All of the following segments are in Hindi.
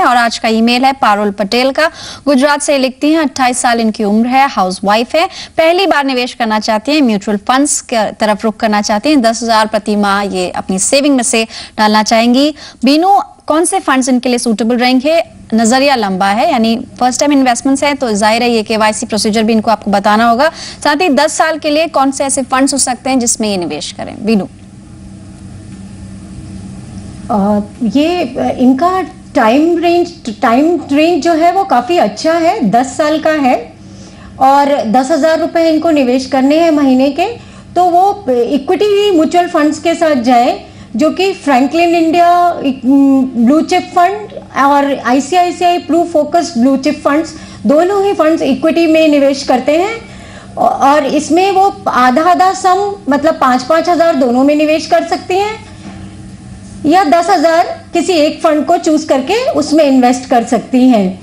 और आज का ईमेल है पारुल पटेल का, गुजरात से लिखती हैं, 28 साल इनकी उम्र है, हाउसवाइफ है, पहली बार निवेश करना चाहती हैं, म्यूचुअल फंड्स की तरफ रुख करना चाहती हैं, 10,000 प्रति माह ये अपनी सेविंग में से डालना चाहेंगी। बीनू, कौन से फंड्स इनके लिए सूटेबल रहेंगे? नजरिया लंबा है, यानी फर्स्ट टाइम इन्वेस्टमेंट्स है, तो जाहिर है ये केवाईसी प्रोसीजर भी इनको आपको बताना होगा। साथ ही 10 साल के लिए कौन से ऐसे फंड्स हो सकते हैं जिसमें ये निवेश करें? बीनू, ये इनका टाइम रेंज जो है वो काफ़ी अच्छा है, 10 साल का है और 10,000 रुपये इनको निवेश करने हैं महीने के। तो वो इक्विटी म्यूचुअल फंड्स के साथ जाए, जो कि Franklin India blue chip fund और ICICI Pru focus blue chip funds, दोनों ही फंड्स इक्विटी में निवेश करते हैं और इसमें वो आधा सम मतलब 5-5 हज़ार दोनों में निवेश कर सकती हैं या 10,000 किसी एक फंड को चूज करके उसमें इन्वेस्ट कर सकती हैं।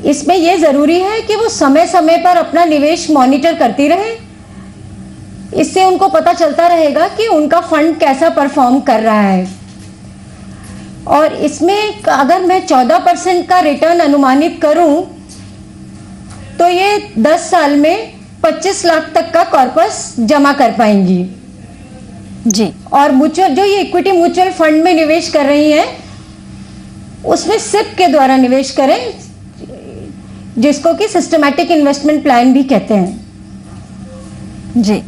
इसमें यह जरूरी है कि वो समय समय पर अपना निवेश मॉनिटर करती रहे, इससे उनको पता चलता रहेगा कि उनका फंड कैसा परफॉर्म कर रहा है। और इसमें अगर मैं 14% का रिटर्न अनुमानित करूं तो ये 10 साल में 25 लाख तक का कॉर्पस जमा कर पाएंगी जी। और म्यूचुअल जो ये इक्विटी म्यूचुअल फंड में निवेश कर रही हैं उसमें सिप के द्वारा निवेश करें, जिसको कि सिस्टमैटिक इन्वेस्टमेंट प्लान भी कहते हैं जी।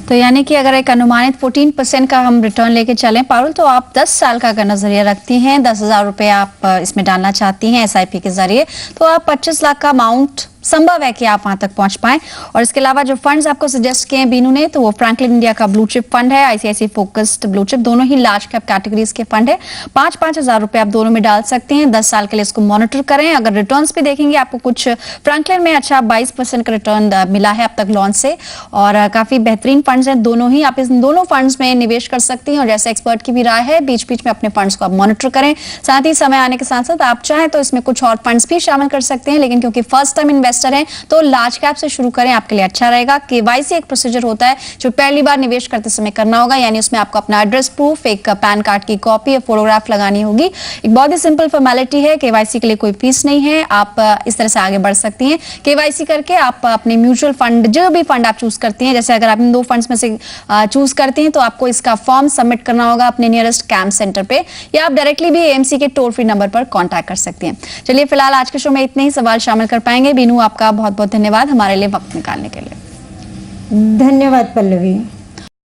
तो यानी कि अगर एक अनुमानित 14% का हम रिटर्न लेके चलें पारुल, तो आप 10 साल का अगर नजरिया रखती हैं, 10,000 रुपये आप इसमें डालना चाहती हैं SIP के जरिए, तो आप 25 लाख का अमाउंट संभव है कि आप वहां तक पहुंच पाएं। और इसके अलावा जो फंड्स आपको सजेस्ट किए हैं बीनू ने, तो वो फ्रैंकलिन इंडिया का ब्लू चिप फंड है, ICICI फोकस्ड ब्लू चिप, दोनों ही लार्ज कैप कैटेगरीज के फंड है। 5-5 हज़ार रुपए आप दोनों में डाल सकते हैं, 10 साल के लिए इसको मॉनिटर करें। अगर रिटर्न्स भी देखेंगे आपको कुछ फ्रैंकलिन में अच्छा 22% का रिटर्न मिला है अब तक लॉन्च से, और काफी बेहतरीन फंड्स हैं दोनों ही। आप इन दोनों फंड्स में निवेश कर सकती हैं और जैसे एक्सपर्ट की भी राय है, बीच बीच में अपने फंड्स को आप मॉनिटर करें। साथ ही समय आने के साथ साथ आप चाहें तो इसमें कुछ और फंड्स भी शामिल कर सकते हैं, लेकिन क्योंकि फर्स्ट टाइम इन्वेस्टर हैं तो लार्ज कैप से शुरू करें, आपके लिए अच्छा रहेगा। केवाईसी एक प्रोसीजर होता है जो पहली बार निवेश करते समय करना होगा, यानी उसमें आपको अपना एड्रेस प्रूफ, एक पैन कार्ड की कॉपी, फोटोग्राफ लगानी होगी। एक बहुत ही सिंपल फॉर्मेलिटी है, केवाईसी के लिए कोई फीस नहीं है। आप इस तरह से आगे बढ़ सकती हैं। केवाईसी करके आप अपने म्यूचुअल फंड, जो भी फंड आप चूज करती हैं, जैसे अगर आप इन 2 फंड्स में से चूज करती हैं तो आपको इसका फॉर्म सबमिट करना होगा अपने नियरेस्ट कैंप सेंटर पे, या आप डायरेक्टली भी AMC के टोल फ्री नंबर पर कॉन्टैक्ट कर सकती हैं। चलिए फिलहाल आज के शो में इतने ही सवाल शामिल कर पाएंगे। बीनू, आपका बहुत बहुत धन्यवाद हमारे लिए वक्त निकालने के लिए। धन्यवाद पल्लवी।